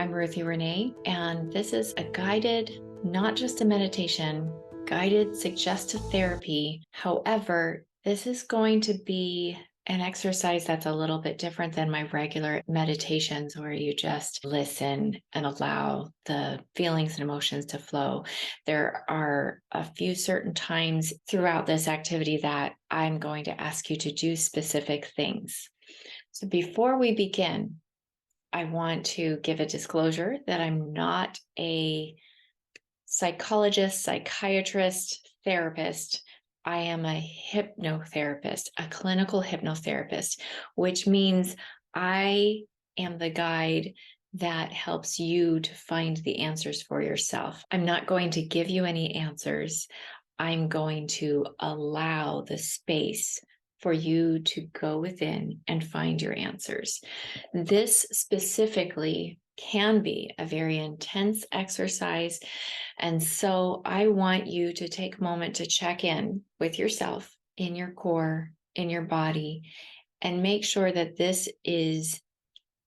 I'm Ruthie Renae, and this is a guided, not just a meditation, guided suggestive therapy. However, this is going to be an exercise that's a little bit different than my regular meditations where you just listen and allow the feelings and emotions to flow. There are a few certain times throughout this activity that I'm going to ask you to do specific things. So before we begin, I want to give a disclosure that I'm not a psychologist, psychiatrist, therapist. I am a hypnotherapist, a clinical hypnotherapist, which means I am the guide that helps you to find the answers for yourself. I'm not going to give you any answers. I'm going to allow the space for you to go within and find your answers. This specifically can be a very intense exercise. And so I want you to take a moment to check in with yourself, in your core, in your body, and make sure that this is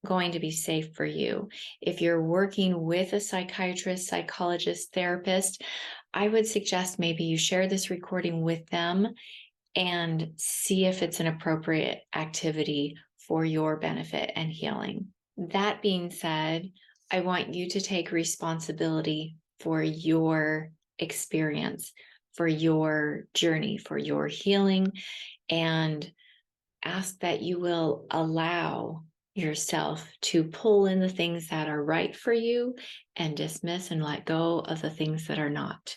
going to be safe for you. If you're working with a psychiatrist, psychologist, therapist, I would suggest maybe you share this recording with them and see if it's an appropriate activity for your benefit and healing. That being said, I want you to take responsibility for your experience, for your journey, for your healing, and ask that you will allow yourself to pull in the things that are right for you and dismiss and let go of the things that are not.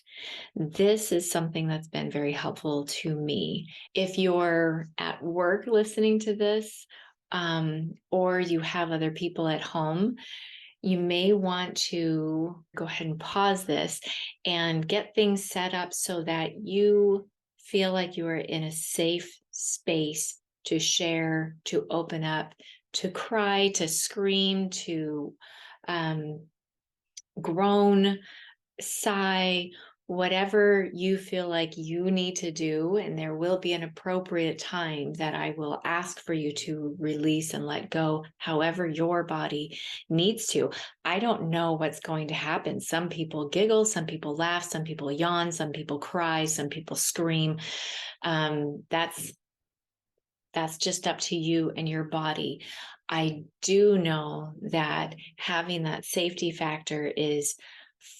This is something that's been very helpful to me. If you're at work listening to this, or you have other people at home, you may want to go ahead and pause this and get things set up so that you feel like you are in a safe space to share, to open up, to cry, to scream, to groan, sigh, whatever you feel like you need to do. And there will be an appropriate time that I will ask for you to release and let go, however your body needs to. I don't know what's going to happen. Some people giggle, some people laugh, some people yawn, some people cry, some people scream. That's just up to you and your body. I do know that having that safety factor is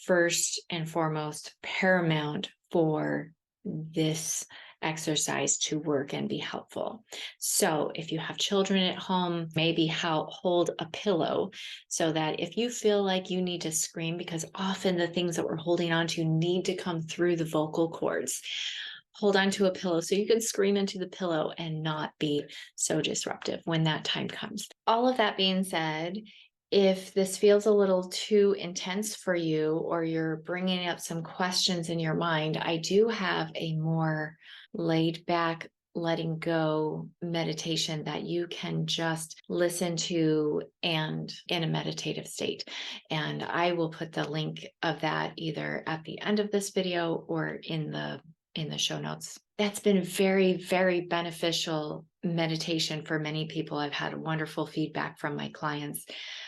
first and foremost paramount for this exercise to work and be helpful. So if you have children at home, maybe hold a pillow so that if you feel like you need to scream, because often the things that we're holding on to need to come through the vocal cords, hold on to a pillow so you can scream into the pillow and not be so disruptive when that time comes. All of that being said, if this feels a little too intense for you or you're bringing up some questions in your mind, I do have a more laid back, letting go meditation that you can just listen to and in a meditative state. And I will put the link of that either at the end of this video or in the show notes. That's been very, very beneficial meditation for many people. I've had wonderful feedback from my clients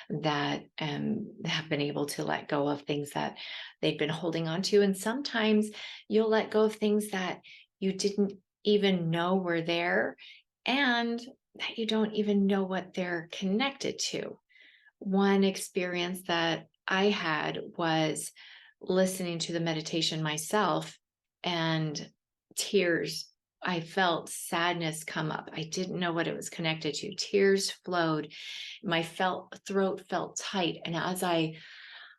that have been able to let go of things that they've been holding on to. And sometimes you'll let go of things that you didn't even know were there and that you don't even know what they're connected to. One experience that I had was listening to the meditation myself, and tears. I felt sadness come up. I didn't know what it was connected to. Tears flowed. My throat felt tight. And as I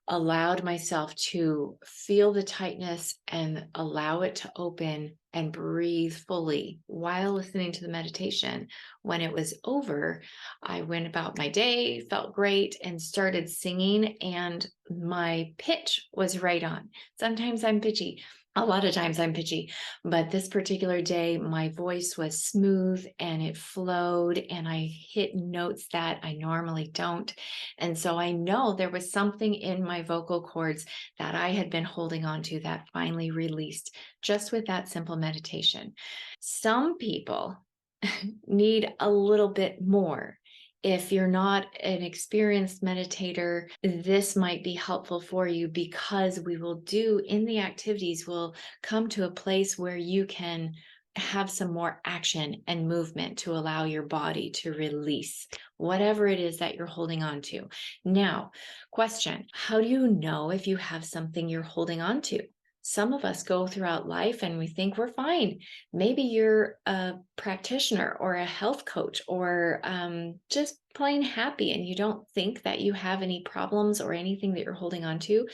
allowed myself to feel the tightness and allow it to open and breathe fully while listening to the meditation, when it was over, I went about my day, felt great, and started singing, and my pitch was right on. Sometimes I'm pitchy. A lot of times I'm pitchy, but this particular day, my voice was smooth and it flowed, and I hit notes that I normally don't. And so I know there was something in my vocal cords that I had been holding on to that finally released just with that simple meditation. Some people need a little bit more. If you're not an experienced meditator, this might be helpful for you, because we will do in the activities, we'll come to a place where you can have some more action and movement to allow your body to release whatever it is that you're holding on to. Now, question, how do you know if you have something you're holding on to? Some of us go throughout life and we think we're fine. Maybe you're a practitioner or a health coach, or just plain happy, and you don't think that you have any problems or anything that you're holding on to.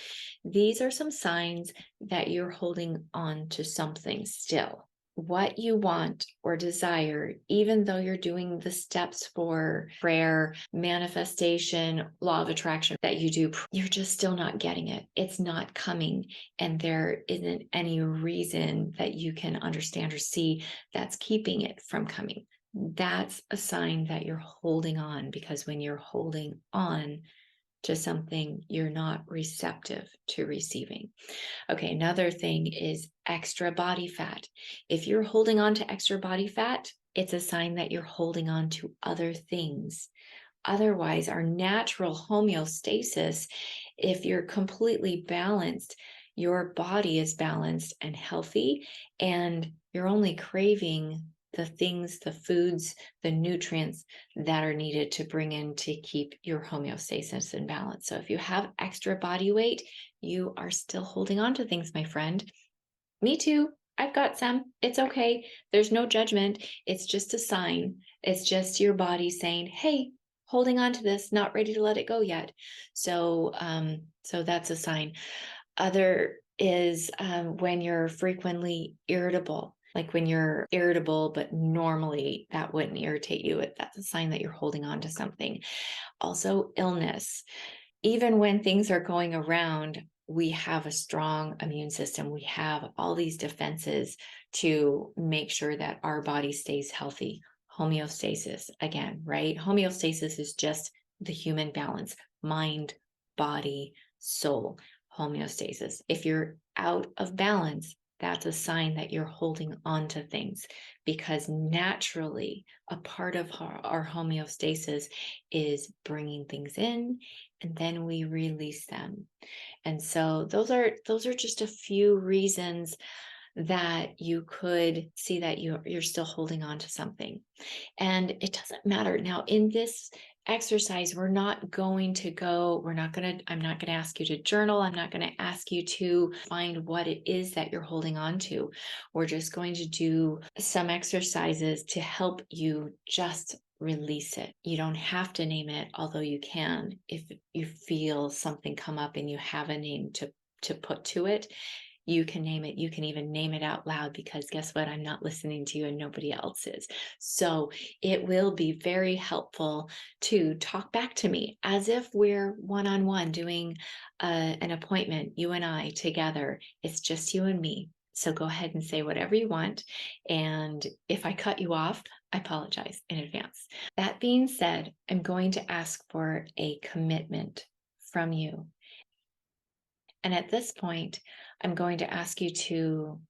These are some signs that you're holding on to something still. What you want or desire, even though you're doing the steps for prayer, manifestation, law of attraction that you do, you're just still not getting it. It's not coming. And there isn't any reason that you can understand or see that's keeping it from coming. That's a sign that you're holding on, because when you're holding on to something, you're not receptive to receiving. Okay, another thing is extra body fat. If you're holding on to extra body fat, it's a sign that you're holding on to other things. Otherwise, our natural homeostasis, if you're completely balanced, your body is balanced and healthy, and you're only craving the things, the foods, the nutrients that are needed to bring in to keep your homeostasis in balance. So if you have extra body weight, you are still holding on to things, my friend. Me too. I've got some. It's okay. There's no judgment. It's just a sign. It's just your body saying, hey, holding on to this, not ready to let it go yet. So that's a sign. Other is when you're frequently irritable. Like when you're irritable, but normally that wouldn't irritate you. That's a sign that you're holding on to something. Also, illness. Even when things are going around, we have a strong immune system. We have all these defenses to make sure that our body stays healthy. Homeostasis, again, right? Homeostasis is just the human balance, mind, body, soul. Homeostasis. If you're out of balance, that's a sign that you're holding on to things, because naturally a part of our homeostasis is bringing things in, and then we release them. And so those are just a few reasons that you could see that you're still holding on to something. And it doesn't matter. Now, in this exercise, I'm not going to ask you to journal. I'm not going to ask you to find what it is that you're holding on to. We're just going to do some exercises to help you just release it. You don't have to name it, although you can if you feel something come up and you have a name to put to it. You can name it. You can even name it out loud, because guess what? I'm not listening to you and nobody else is. So it will be very helpful to talk back to me as if we're one-on-one doing an appointment, you and I together. It's just you and me. So go ahead and say whatever you want. And if I cut you off, I apologize in advance. That being said, I'm going to ask for a commitment from you. And at this point, I'm going to ask you to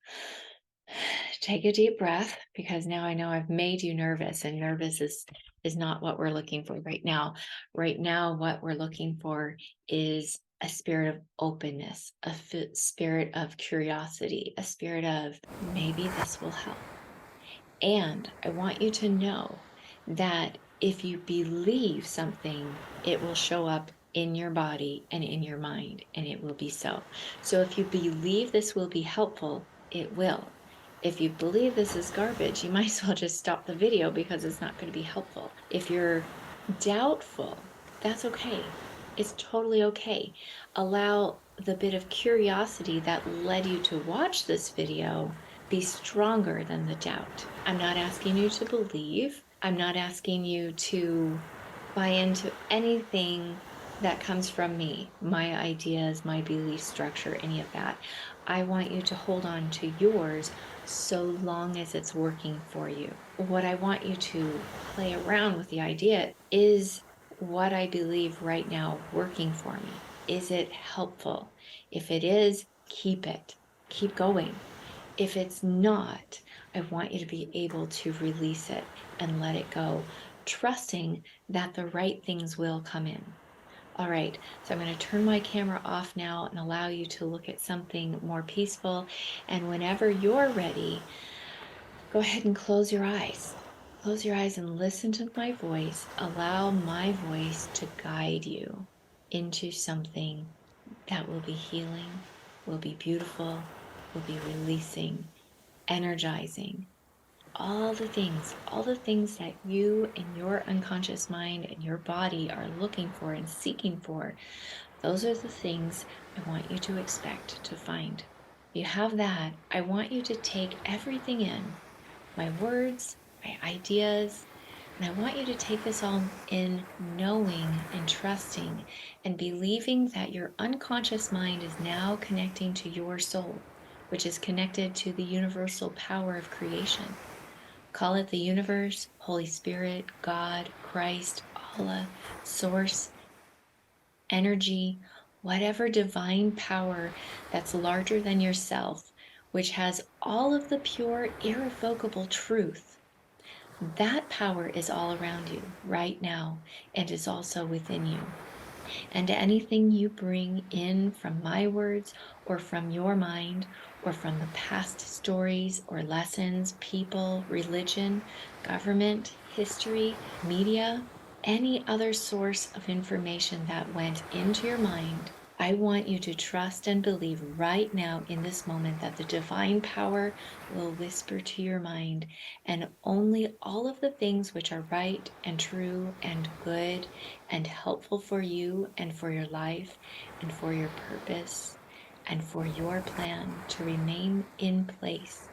take a deep breath, because now I know I've made you nervous, and nervous is not what we're looking for right now. Right now, what we're looking for is a spirit of openness, a spirit of curiosity, a spirit of maybe this will help. And I want you to know that if you believe something, it will show up in your body and in your mind, and it will be so. So if you believe this will be helpful, it will. If you believe this is garbage, you might as well just stop the video, because it's not going to be helpful. If you're doubtful, that's okay. It's totally okay. Allow the bit of curiosity that led you to watch this video be stronger than the doubt. I'm not asking you to believe. I'm not asking you to buy into anything that comes from me, my ideas, my belief structure, any of that. I want you to hold on to yours so long as it's working for you. What I want you to play around with the idea is, what I believe right now working for me? Is it helpful? If it is, keep it. Keep going. If it's not, I want you to be able to release it and let it go. trusting that the right things will come in. All right, so I'm going to turn my camera off now and allow you to look at something more peaceful. And whenever you're ready, go ahead and close your eyes. Close your eyes and listen to my voice. Allow my voice to guide you into something that will be healing, will be beautiful, will be releasing, energizing. All the things that you in your unconscious mind and your body are looking for and seeking for, those are the things I want you to expect to find. You have that. I want you to take everything in, my words, my ideas, and I want you to take this all in knowing and trusting and believing that your unconscious mind is now connecting to your soul, which is connected to the universal power of creation. Call it the universe, Holy Spirit, God, Christ, Allah, Source, energy, whatever divine power that's larger than yourself, which has all of the pure, irrevocable truth. That power is all around you right now and is also within you. And anything you bring in from my words or from your mind or from the past stories or lessons, people, religion, government, history, media, any other source of information that went into your mind, I want you to trust and believe right now in this moment that the divine power will whisper to your mind, and only all of the things which are right and true and good and helpful for you and for your life and for your purpose and for your plan to remain in place,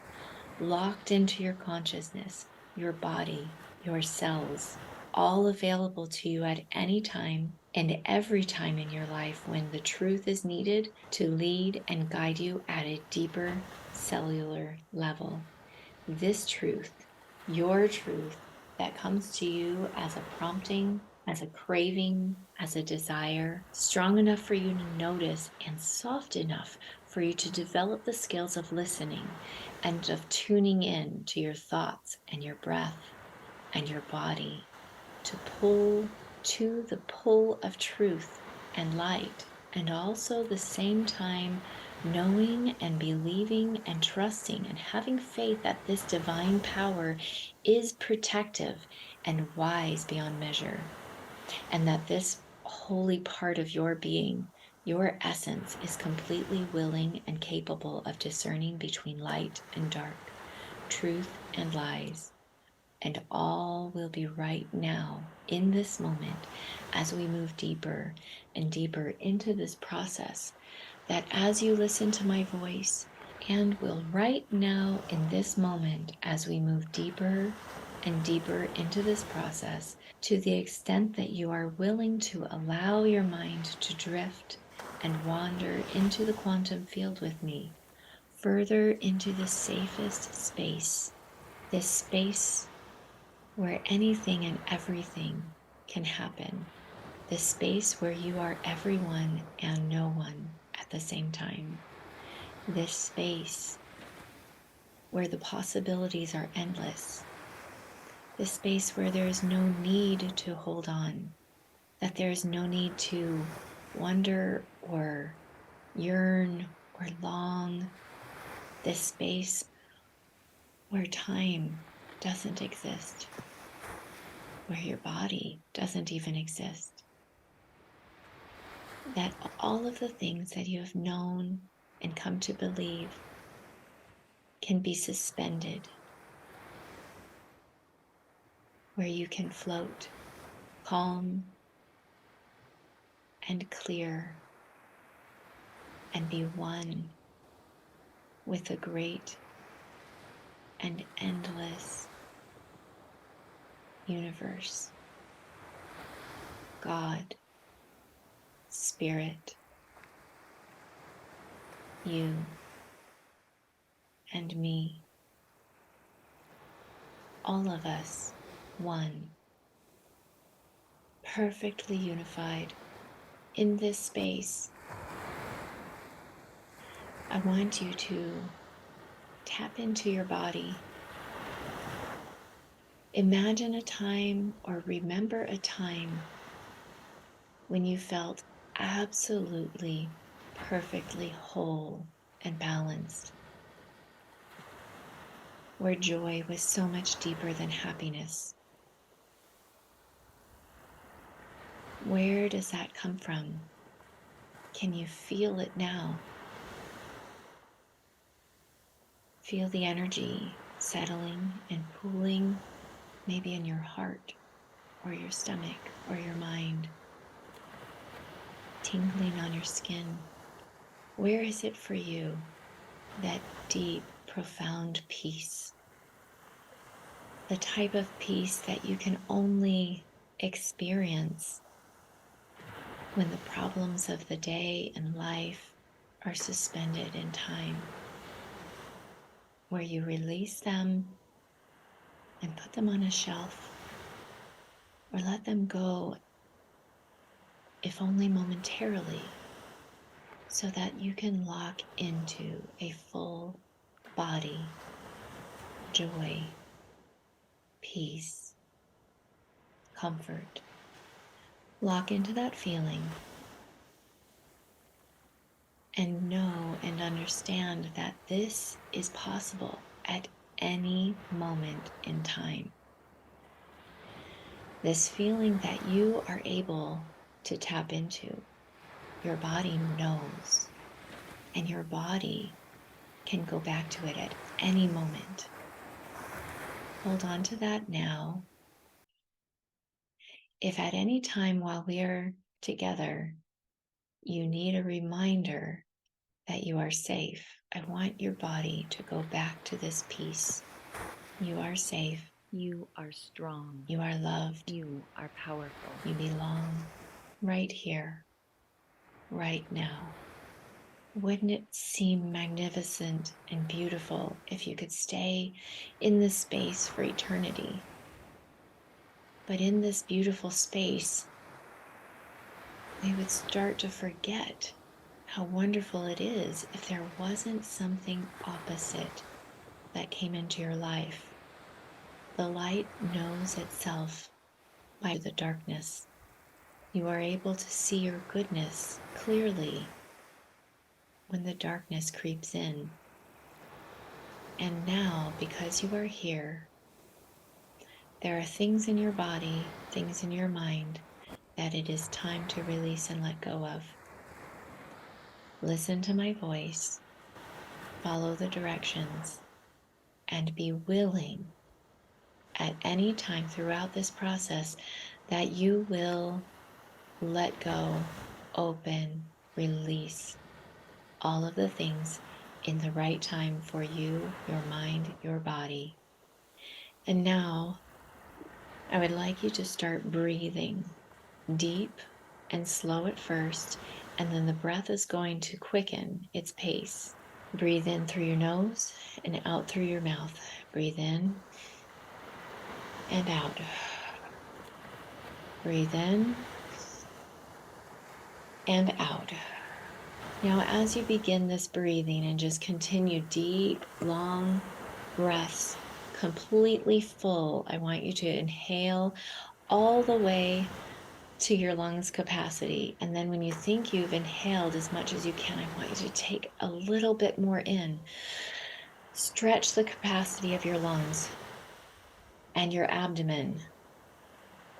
locked into your consciousness, your body, your cells, all available to you at any time and every time in your life when the truth is needed to lead and guide you at a deeper cellular level. This truth, your truth, that comes to you as a prompting, as a craving, as a desire, strong enough for you to notice and soft enough for you to develop the skills of listening and of tuning in to your thoughts and your breath and your body, to pull to the pull of truth and light, and also the same time knowing and believing and trusting and having faith that this divine power is protective and wise beyond measure, and that this holy part of your being, your essence, is completely willing and capable of discerning between light and dark, truth and lies. And all will be right now, in this moment, as we move deeper and deeper into this process, that as you listen to my voice, and will right now, in this moment, as we move deeper and deeper into this process, to the extent that you are willing to allow your mind to drift and wander into the quantum field with me, further into the safest space, this space where anything and everything can happen, the space where you are everyone and no one at the same time, this space where the possibilities are endless, this space where there is no need to hold on, that there is no need to wonder or yearn or long, this space where time doesn't exist, where your body doesn't even exist, that all of the things that you have known and come to believe can be suspended, where you can float calm and clear and be one with the great and endless universe, God, Spirit, you, and me, all of us, one, perfectly unified in this space. I want you to tap into your body. Imagine a time or remember a time when you felt absolutely perfectly whole and balanced, where joy was so much deeper than happiness. Where does that come from? Can you feel it now? Feel the energy settling and pooling, maybe in your heart or your stomach or your mind, tingling on your skin. Where is it for you, that deep, profound peace? The type of peace that you can only experience when the problems of the day and life are suspended in time, where you release them and put them on a shelf or let them go, if only momentarily, so that you can lock into a full body joy, peace, comfort. Lock into that feeling and know and understand that this is possible at any moment in time. This feeling that you are able to tap into, your body knows, and your body can go back to it at any moment. Hold on to that now. If at any time while we are together, you need a reminder that you are safe, I want your body to go back to this peace. You are safe. You are strong. You are loved. You are powerful. You belong right here, right now. Wouldn't it seem magnificent and beautiful if you could stay in this space for eternity? But in this beautiful space, we would start to forget how wonderful it is if there wasn't something opposite that came into your life. The light knows itself by the darkness. You are able to see your goodness clearly when the darkness creeps in. And now, because you are here, there are things in your body, things in your mind that it is time to release and let go of. Listen to my voice, follow the directions, and be willing at any time throughout this process that you will let go, open, release all of the things in the right time for you, your mind, your body. And now I would like you to start breathing deep and slow at first, and then the breath is going to quicken its pace. Breathe in through your nose and out through your mouth. Breathe in and out. Breathe in and out. Now, as you begin this breathing and just continue deep, long breaths, completely full, I want you to inhale all the way to your lungs capacity. And then when you think you've inhaled as much as you can, I want you to take a little bit more in. Stretch the capacity of your lungs and your abdomen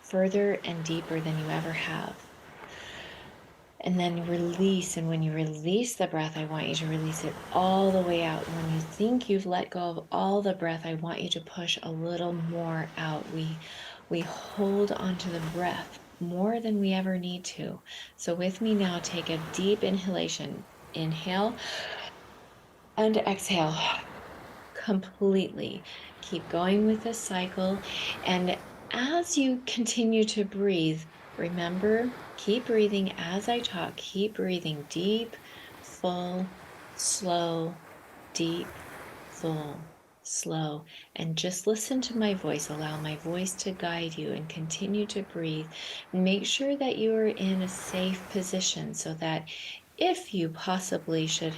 further and deeper than you ever have. And then release. And when you release the breath, I want you to release it all the way out. And when you think you've let go of all the breath, I want you to push a little more out. We hold onto the breath more than we ever need to. So with me now, take a deep inhalation. Inhale and exhale completely. Keep going with this cycle. And as you continue to breathe, remember, keep breathing as I talk. Keep breathing deep, full, slow, deep, full, slow. And just listen to my voice. Allow my voice to guide you and continue to breathe. Make sure that you are in a safe position so that if you possibly should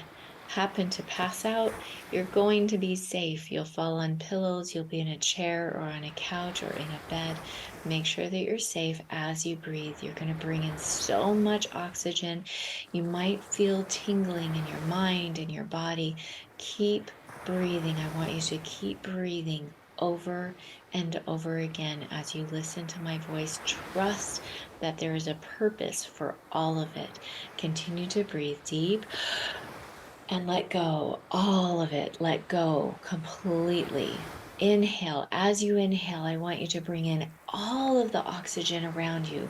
happen to pass out, you're going to be safe. You'll fall on pillows, you'll be in a chair or on a couch or in a bed. Make sure that you're safe as you breathe. You're going to bring in so much oxygen. You might feel tingling in your mind and your body. Keep breathing. I want you to keep breathing over and over again as you listen to my voice. Trust that there is a purpose for all of it. Continue to breathe deep and let go all of it. Let go completely. Inhale. As you inhale, I want you to bring in all of the oxygen around you,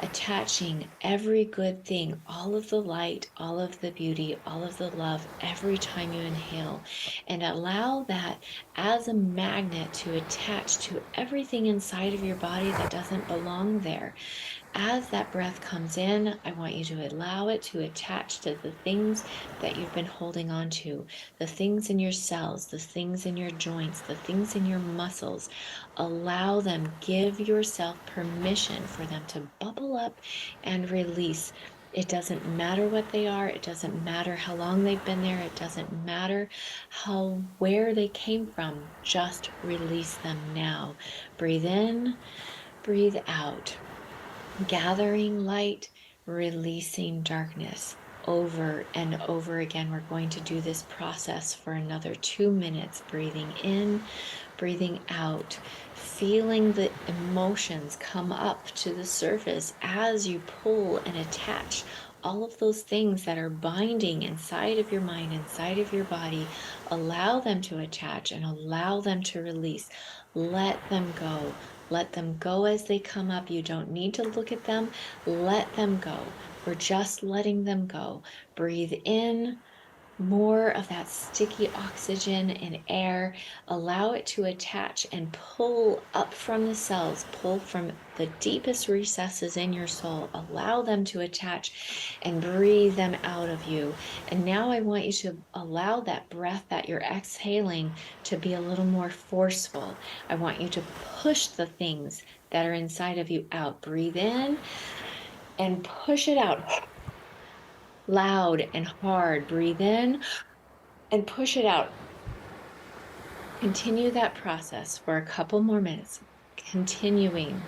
attaching every good thing, all of the light, all of the beauty, all of the love every time you inhale. And allow that as a magnet to attach to everything inside of your body that doesn't belong there. As that breath comes in, I want you to allow it to attach to the things that you've been holding on to, the things in your cells, the things in your joints, the things in your muscles. Allow them, give yourself permission for them to bubble up and release. It doesn't matter what they are. It doesn't matter how long they've been there. It doesn't matter where they came from. Just release them now. Breathe in, breathe out. Gathering light, releasing darkness. Over and over again, we're going to do this process for another 2 minutes, breathing in, breathing out, feeling the emotions come up to the surface as you pull and attach all of those things that are binding inside of your mind, inside of your body. Allow them to attach and allow them to release. Let them go. Let them go as they come up. You don't need to look at them. Let them go. We're just letting them go. Breathe in more of that sticky oxygen and air. Allow it to attach and pull up from the cells, pull from the deepest recesses in your soul. Allow them to attach and breathe them out of you. And now I want you to allow that breath that you're exhaling to be a little more forceful. I want you to push the things that are inside of you out. Breathe in and push it out loud and hard. Breathe in and push it out. Continue that process for a couple more minutes. Continuing.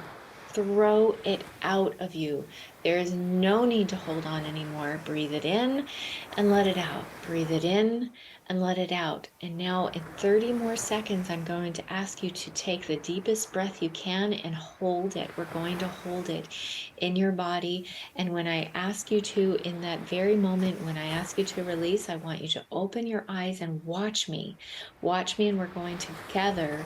Throw it out of you. There is no need to hold on anymore. Breathe it in and let it out. Breathe it in and let it out. And now, in 30 more seconds, I'm going to ask you to take the deepest breath you can and hold it. We're going to hold it in your body. And when I ask you to, in that very moment, when I ask you to release, I want you to open your eyes and watch me. Watch me, and we're going together.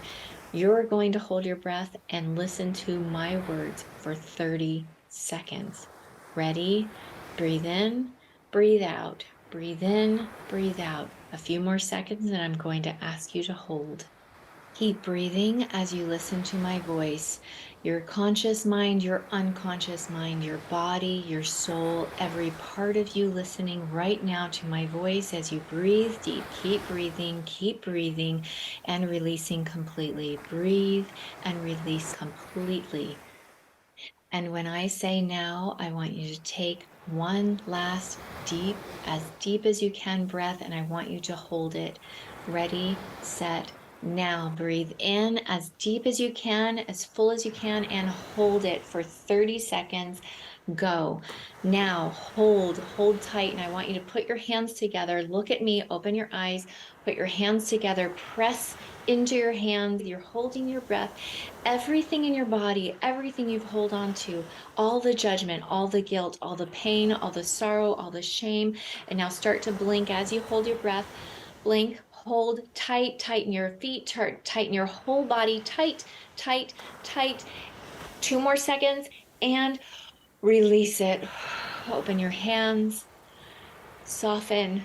You're going to hold your breath and listen to my words for 30 seconds. Ready? Breathe in, breathe out. Breathe in, breathe out. A few more seconds, and I'm going to ask you to hold. Keep breathing as you listen to my voice. Your conscious mind, your unconscious mind, your body, your soul, every part of you listening right now to my voice as you breathe deep. Keep breathing, and releasing completely. Breathe and release completely. And when I say now, I want you to take one last deep as you can breath, and I want you to hold it. Ready, set, now. Breathe in as deep as you can, as full as you can, and hold it for 30 seconds. Go. Now, hold tight. And I want you to put your hands together. Look at me, open your eyes, put your hands together, press into your hands. You're holding your breath. Everything in your body, everything you've held on to, all the judgment, all the guilt, all the pain, all the sorrow, all the shame. And now start to blink as you hold your breath. Blink, hold tight, tighten your feet, tighten your whole body, tight, tight, tight. 2 more seconds and release it. Open your hands, soften.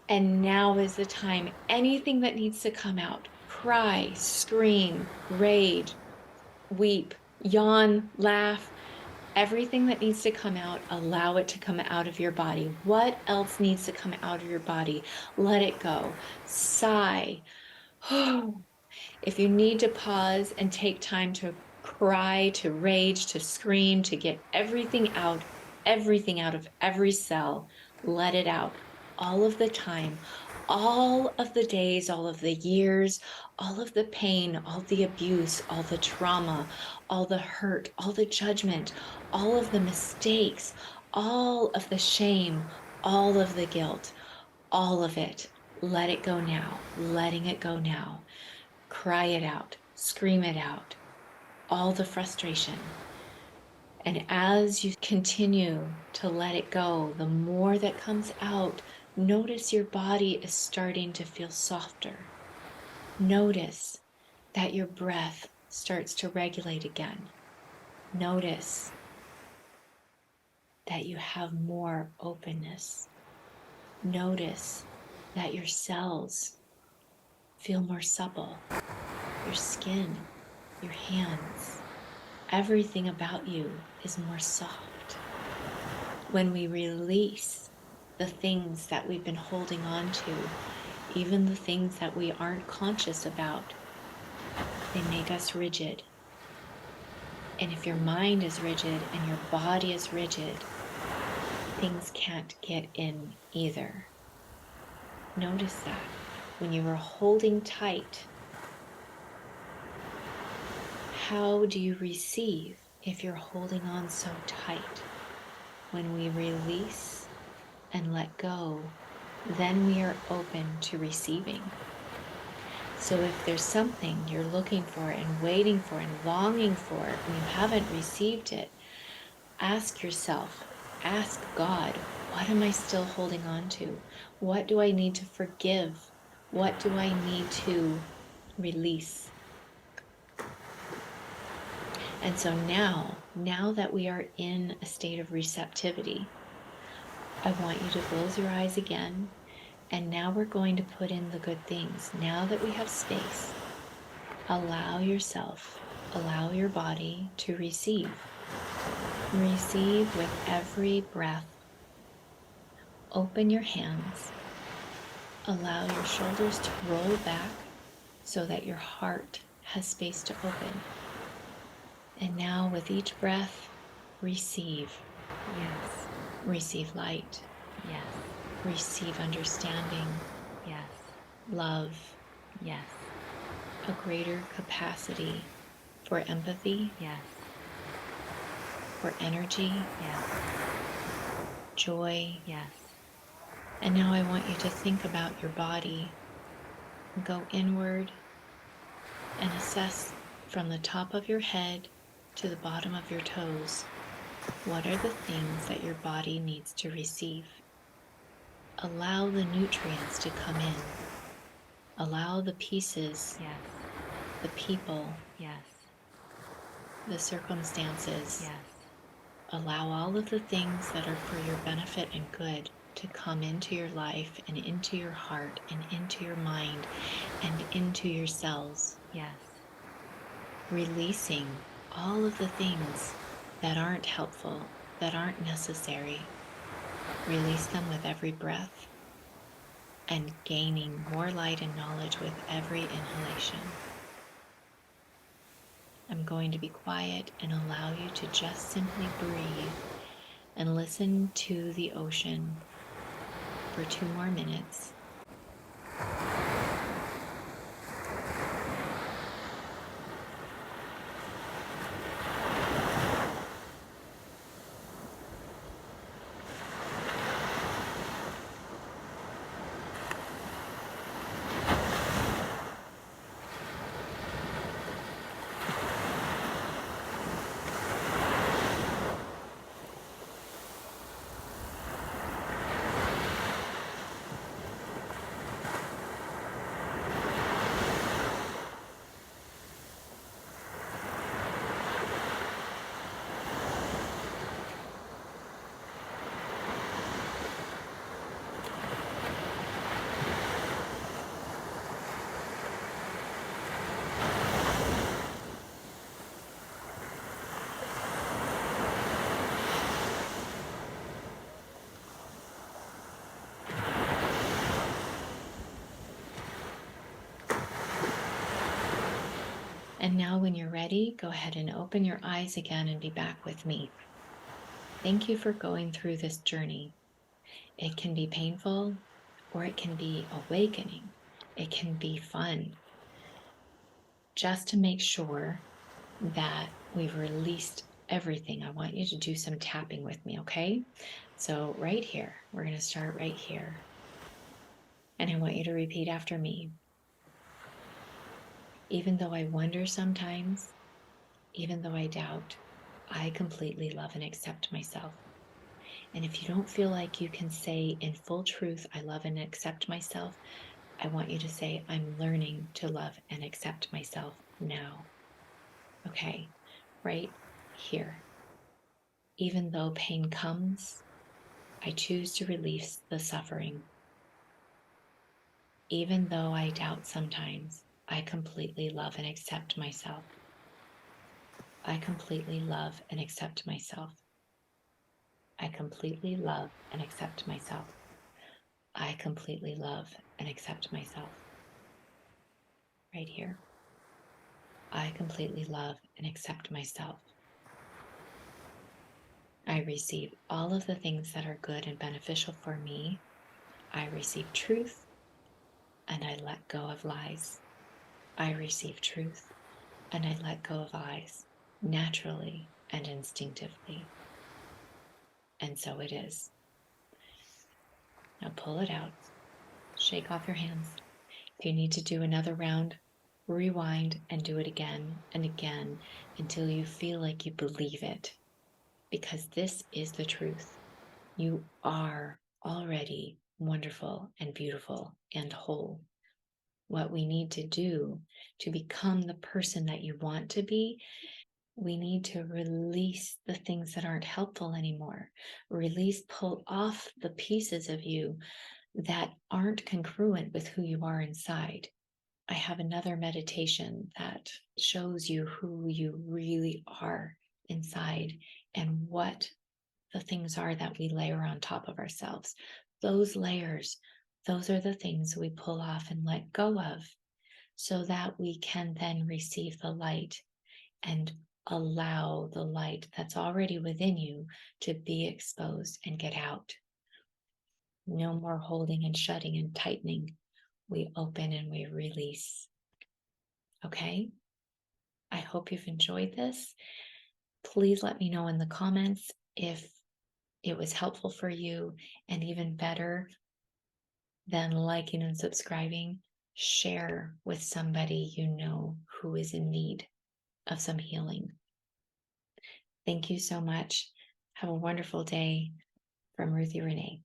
And now is the time. Anything that needs to come out, cry, scream, rage, weep, yawn, laugh, everything that needs to come out, allow it to come out of your body. What else needs to come out of your body? Let it go. Sigh. If you need to pause and take time to cry, to rage, to scream, to get everything out of every cell, let it out all of the time, all of the days, all of the years, all of the pain, all the abuse, all the trauma, all the hurt, all the judgment, all of the mistakes, all of the shame, all of the guilt, all of it. Let it go now, letting it go now. Cry it out, scream it out, all the frustration. And as you continue to let it go, the more that comes out, notice your body is starting to feel softer. Notice that your breath starts to regulate again. Notice that you have more openness. Notice that your cells feel more supple. Your skin, your hands, everything about you is more soft. When we release the things that we've been holding on to, even the things that we aren't conscious about, they make us rigid. And if your mind is rigid and your body is rigid, things can't get in either. Notice that when you are holding tight, how do you receive if you're holding on so tight? When we release and let go, then we are open to receiving. So if there's something you're looking for and waiting for and longing for, and you haven't received it, ask yourself, ask God, what am I still holding on to? What do I need to forgive? What do I need to release? And so now that we are in a state of receptivity, I want you to close your eyes again. And now we're going to put in the good things. Now that we have space, allow yourself, allow your body to receive. Receive with every breath. Open your hands. Allow your shoulders to roll back so that your heart has space to open. And now with each breath, receive. Yes. Receive light. Yes. Receive understanding. Yes. Love. Yes. A greater capacity for empathy. Yes. For energy. Yes. Joy. Yes. And now I want you to think about your body. Go inward and assess from the top of your head to the bottom of your toes. What are the things that your body needs to receive? Allow the nutrients to come in. Allow the pieces, Yes. the people, Yes. the circumstances. Yes. Allow all of the things that are for your benefit and good to come into your life and into your heart and into your mind and into your cells. Yes. Releasing all of the things that aren't helpful, that aren't necessary. Release them with every breath and gaining more light and knowledge with every inhalation. I'm going to be quiet and allow you to just simply breathe and listen to the ocean for 2 more minutes. And now when you're ready, go ahead and open your eyes again and be back with me. Thank you for going through this journey. It can be painful, or it can be awakening. It can be fun. Just to make sure that we've released everything, I want you to do some tapping with me, okay? So right here, we're going to start right here. And I want you to repeat after me. Even though I wonder sometimes, even though I doubt, I completely love and accept myself. And if you don't feel like you can say in full truth, I love and accept myself, I want you to say, I'm learning to love and accept myself now. Okay, right here. Even though pain comes, I choose to release the suffering. Even though I doubt sometimes, I completely love and accept myself. I completely love and accept myself. I completely love and accept myself. I completely love and accept myself. Right here. I completely love and accept myself. I receive all of the things that are good and beneficial for me. I receive truth and I let go of lies. I receive truth and I let go of lies naturally and instinctively. And so it is. Now pull it out. Shake off your hands. If you need to do another round, rewind and do it again and again until you feel like you believe it. Because this is the truth. You are already wonderful and beautiful and whole. What we need to do to become the person that you want to be, we need to release the things that aren't helpful anymore. Release, pull off the pieces of you that aren't congruent with who you are inside. I have another meditation that shows you who you really are inside and what the things are that we layer on top of ourselves. Those layers, those are the things we pull off and let go of so that we can then receive the light and allow the light that's already within you to be exposed and get out. No more holding and shutting and tightening. We open and we release. Okay? I hope you've enjoyed this. Please let me know in the comments if it was helpful for you, and even better than liking and subscribing, share with somebody you know who is in need of some healing. Thank you so much. Have a wonderful day from Ruthie Renae.